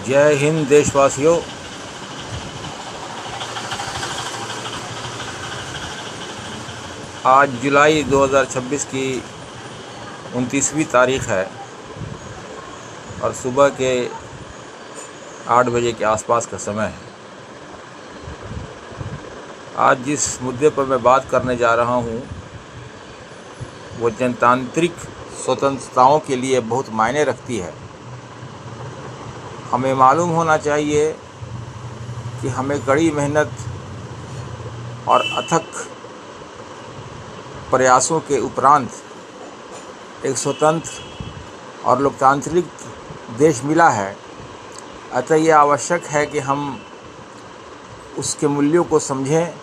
जय हिंद देशवासियों। आज जुलाई 2026 की 29वीं तारीख है और सुबह के 8 बजे के आसपास का समय है। आज जिस मुद्दे पर मैं बात करने जा रहा हूँ वो जनतांत्रिक स्वतंत्रताओं के लिए बहुत मायने रखती है। हमें मालूम होना चाहिए कि हमें कड़ी मेहनत और अथक प्रयासों के उपरांत एक स्वतंत्र और लोकतांत्रिक देश मिला है। अतः ये आवश्यक है कि हम उसके मूल्यों को समझें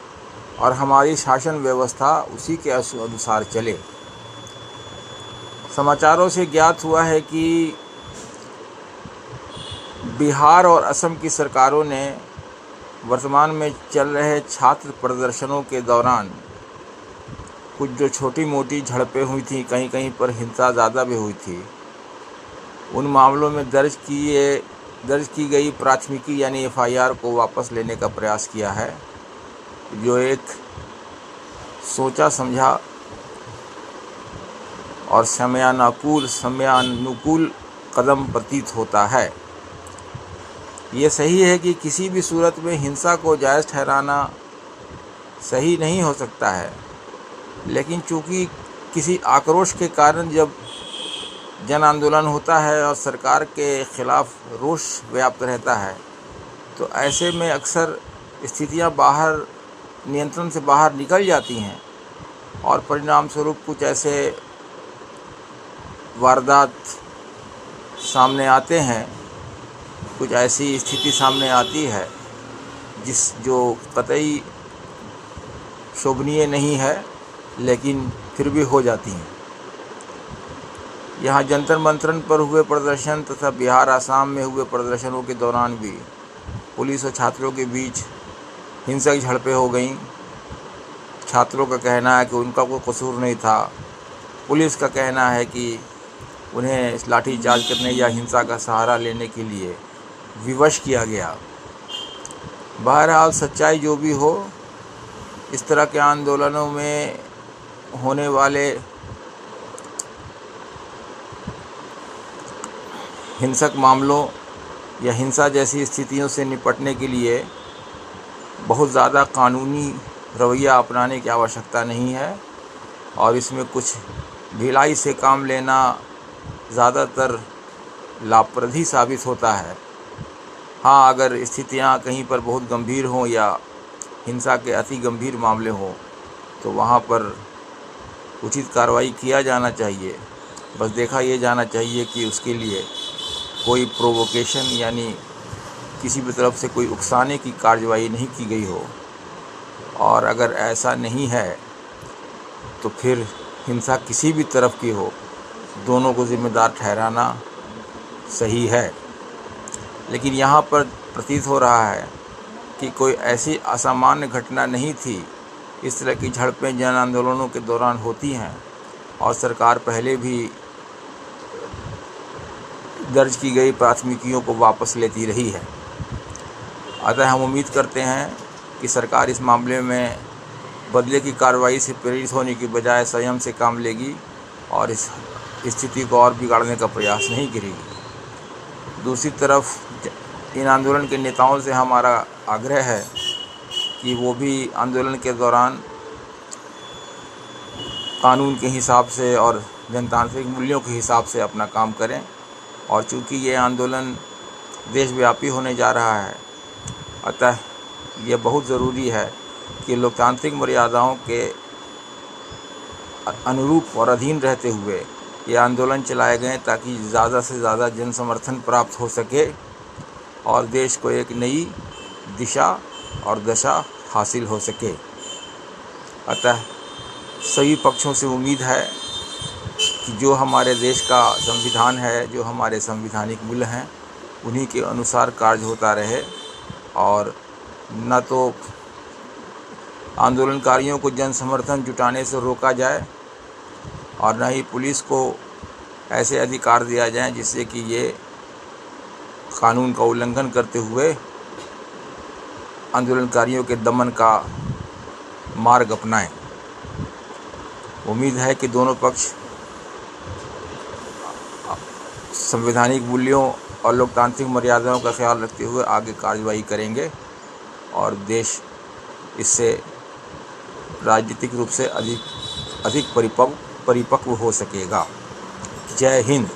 और हमारी शासन व्यवस्था उसी के अनुसार चले। समाचारों से ज्ञात हुआ है कि बिहार और असम की सरकारों ने वर्तमान में चल रहे छात्र प्रदर्शनों के दौरान कुछ जो छोटी मोटी झड़पें हुई थी, कहीं कहीं पर हिंसा ज़्यादा भी हुई थी, उन मामलों में दर्ज की गई प्राथमिकी यानी FIR को वापस लेने का प्रयास किया है, जो एक सोचा समझा और समयानुकूल कदम प्रतीत होता है। ये सही है कि किसी भी सूरत में हिंसा को जायज़ ठहराना सही नहीं हो सकता है, लेकिन चूँकि किसी आक्रोश के कारण जब जन आंदोलन होता है और सरकार के ख़िलाफ़ रोष व्याप्त रहता है, तो ऐसे में अक्सर स्थितियां नियंत्रण से बाहर निकल जाती हैं और परिणाम स्वरूप कुछ ऐसे वारदात सामने आते हैं, कुछ ऐसी स्थिति सामने आती है जो कतई शोभनीय नहीं है, लेकिन फिर भी हो जाती हैं। यहाँ जंतर मंतर पर हुए प्रदर्शन तथा बिहार आसाम में हुए प्रदर्शनों के दौरान भी पुलिस और छात्रों के बीच हिंसक झड़पें हो गईं। छात्रों का कहना है कि उनका कोई कसूर नहीं था। पुलिस का कहना है कि उन्हें लाठीचार्ज करने या हिंसा का सहारा लेने के लिए विवश किया गया। बहरहाल सच्चाई जो भी हो, इस तरह के आंदोलनों में होने वाले हिंसक मामलों या हिंसा जैसी स्थितियों से निपटने के लिए बहुत ज़्यादा कानूनी रवैया अपनाने की आवश्यकता नहीं है और इसमें कुछ ढिलाई से काम लेना ज़्यादातर लाभप्रद ही साबित होता है। हाँ, अगर स्थितियाँ कहीं पर बहुत गंभीर हों या हिंसा के अति गंभीर मामले हों तो वहाँ पर उचित कार्रवाई किया जाना चाहिए। बस देखा ये जाना चाहिए कि उसके लिए कोई प्रोवोकेशन यानी किसी भी तरफ से कोई उकसाने की कार्रवाई नहीं की गई हो, और अगर ऐसा नहीं है तो फिर हिंसा किसी भी तरफ की हो, दोनों को जिम्मेदार ठहराना सही है। लेकिन यहाँ पर प्रतीत हो रहा है कि कोई ऐसी असामान्य घटना नहीं थी। इस तरह की झड़पें जन आंदोलनों के दौरान होती हैं और सरकार पहले भी दर्ज की गई प्राथमिकियों को वापस लेती रही है। अतः हम उम्मीद करते हैं कि सरकार इस मामले में बदले की कार्रवाई से प्रेरित होने की बजाय संयम से काम लेगी और इस स्थिति को और बिगाड़ने का प्रयास नहीं करेगी। दूसरी तरफ इन आंदोलन के नेताओं से हमारा आग्रह है कि वो भी आंदोलन के दौरान कानून के हिसाब से और जनतांत्रिक मूल्यों के हिसाब से अपना काम करें। और चूँकि ये आंदोलन देशव्यापी होने जा रहा है, अतः ये बहुत ज़रूरी है कि लोकतांत्रिक मर्यादाओं के अनुरूप और अधीन रहते हुए ये आंदोलन चलाए गए ताकि ज़्यादा से ज़्यादा जन समर्थन प्राप्त हो सके और देश को एक नई दिशा और दशा हासिल हो सके। अतः सभी पक्षों से उम्मीद है कि जो हमारे देश का संविधान है, जो हमारे संवैधानिक मूल्य हैं, उन्हीं के अनुसार कार्य होता रहे और न तो आंदोलनकारियों को जन समर्थन जुटाने से रोका जाए और न ही पुलिस को ऐसे अधिकार दिया जाए जिससे कि ये कानून का उल्लंघन करते हुए आंदोलनकारियों के दमन का मार्ग अपनाएं। उम्मीद है कि दोनों पक्ष संवैधानिक मूल्यों और लोकतांत्रिक मर्यादाओं का ख्याल रखते हुए आगे कार्रवाई करेंगे और देश इससे राजनीतिक रूप से अधिक परिपक्व हो सकेगा। जय हिंद।